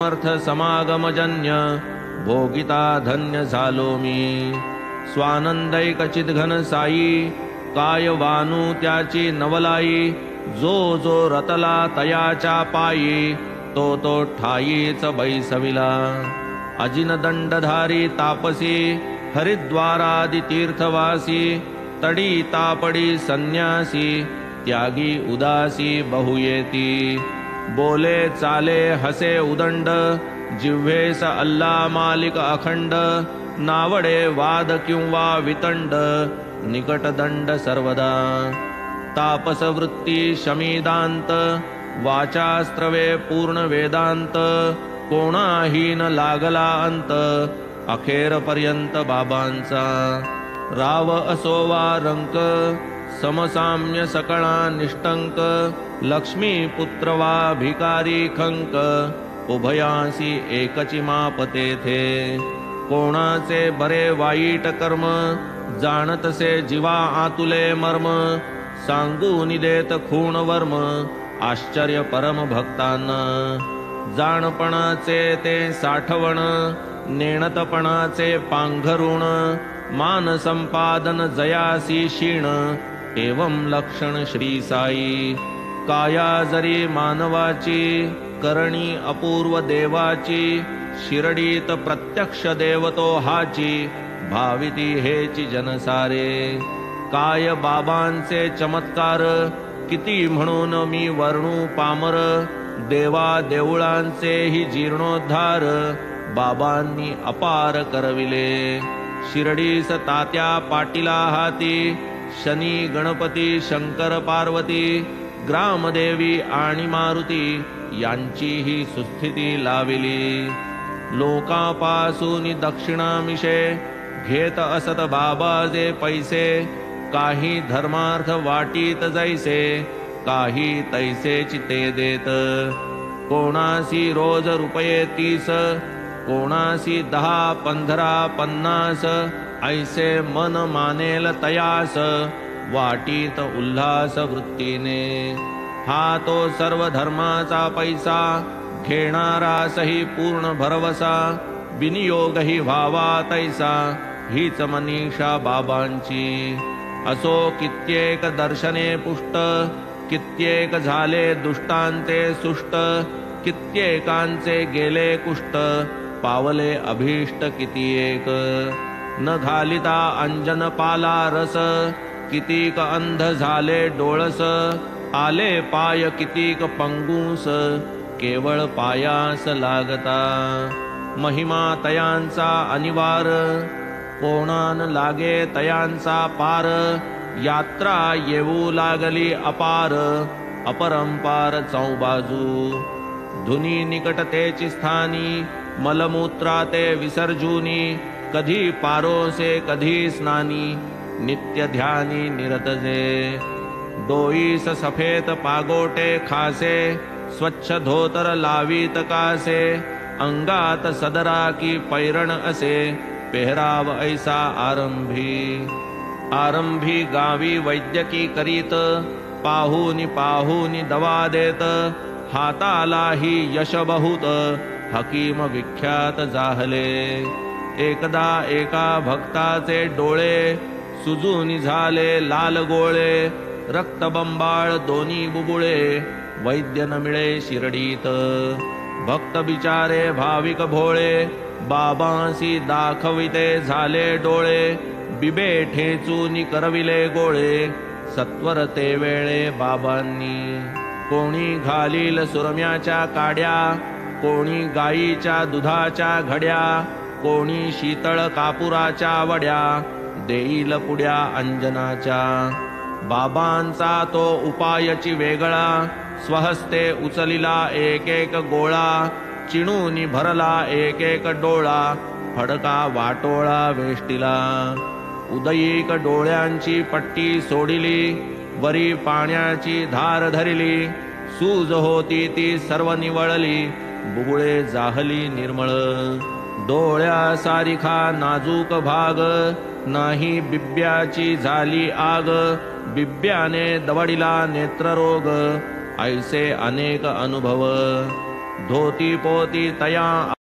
समर्थ समागमजन्य भोगिता धन्य झालो मी। स्वानंदैक चिदघन साई काय वानू त्याची नवलाई। जो जो रतला तयाच्या पायी तो तो ठाईच बैसविला। अजिन दंडधारी तापसी हरिद्वारादि तीर्थवासी तडी तापडी संन्यासी त्यागी उदासी बहुयेती। बोले चाले हसे उदंड जिव्हेस अल्ला मालिक अखंड। नावडे वाद किंवा वितंड निकट दंड सर्वदा। तापस वृत्ती शमीदांत वाचास्त्रवे पूर्ण वेदांत। कोणाही न लागला अंत अखेर पर्यंत बाबांचा। राव असो वा रंक समसाम्य सकळा निष्टंक। लक्ष्मी पुत्र वा भिकारी खंक उभयासी एकची माप तेथे। कोणाचे बरे वाईट कर्म जाणतसे जीवा आतुले मर्म। सांगून देत खूण वर्म आश्चर्य परम भक्तांना। जाणपणाचे ते साठवण नेणतपणाचे पांघरुण। मान संपादन जयासी क्षीण एवं लक्षण श्री साई। काया जरी मानवाची करणी अपूर्व देवाची। शिरडीत प्रत्यक्ष देवतो हाची भाविती हेची जनसारे। काय बाबांचे चमत्कार किती म्हणून मी वर्णू पामर। देवा देऊळांचे ही जीर्णोद्धार बाबांनी अपार करविले। शिर्डीस तात्या पाटीला हाती शनी गणपती शंकर पार्वती। ग्रामदेवी आणि मारुती यांची ही सुस्थिती लाविली। लोकांपासून दक्षिणामिषे घेत असत बाबा जे पैसे। काही धर्मार्थ वाटीत जैसे काही तैसेची ते देत। कोणासी रोज रुपये 30 कोणासी 10 15 50 ऐसे मन मानेल तयास वाटीत उल्हास वृत्तीने। हा तो सर्व धर्माचा पैसा घेणारा सही पूर्ण भरवसा। विनियोगही व्हावा तैसा हीच मनीषा बाबांची। असो कित्येक दर्शने पुष्ट कित्येक झाले दुष्टांते सुष्ट। कित्येकांचे गेले कुष्ट पावले अभीष्ट कितीएक। न घालिता अंजन पाला रस कितीक अंध झाले डोळस। आले पाय कितीक पंगूस केवळ पायास लागता। महिमा तयांचा अनिवार कोणान लागे तयांचा पार। यात्रा येऊ लागली अपार अपरंपार चौबाजू। धुनी निकटतेची स्थानी मलमूत्रा ते विसर्जूनी। कधी पारोसे कधी स्नानी नित्य ध्यानी निरतजे। डोईस सफेद पागोटे खासे स्वच्छ धोतर लावीत कासे। अंगात सदरा की पैरण असे पेहराव ऐसा आरंभी। आरंभी गावी वैद्यकी करीत पाहूनी पाहूनी दवा देत। हातालाही यश बहुत हकीम विख्यात जाहले। एकदा एका भक्ताचे डोळे सुजून झाले लाल गोळे। रक्तबंबाळ दोन्ही बुबुळे वैद्य न मिळे शिर्डीत। भक्त बिचारे भाविक भोळे बाबांसी दाखविते झाले डोळे। बिबे ठेचून करविले गोळे सत्वर ते वेळे बाबांनी। कोणी घालील सुरम्याच्या काड्या कोणी गाईच्या दुधाच्या घड्या। कोणी शीतळ कापुराच्या वड्या देईल पुड्या अंजनाच्या। बाबांचा तो उपायची वेगळा स्वहस्ते उचलिला एक एक गोळा। चिणूनी भरला एक एक डोळा फडका वाटोळा वेष्टीला। उदयीक डोळ्यांची पट्टी सोडिली वरी पाण्याची धार धरिली। सूज होती ती सर्व निवळली बुबुळे जाहली निर्मळ। डोळ्या सारिखा नाजूक भाग नाही बिब्याची झाली आग। बिब्याने दवडिला नेत्ररोग ऐसे अनेक अनुभव। धोती पोती तया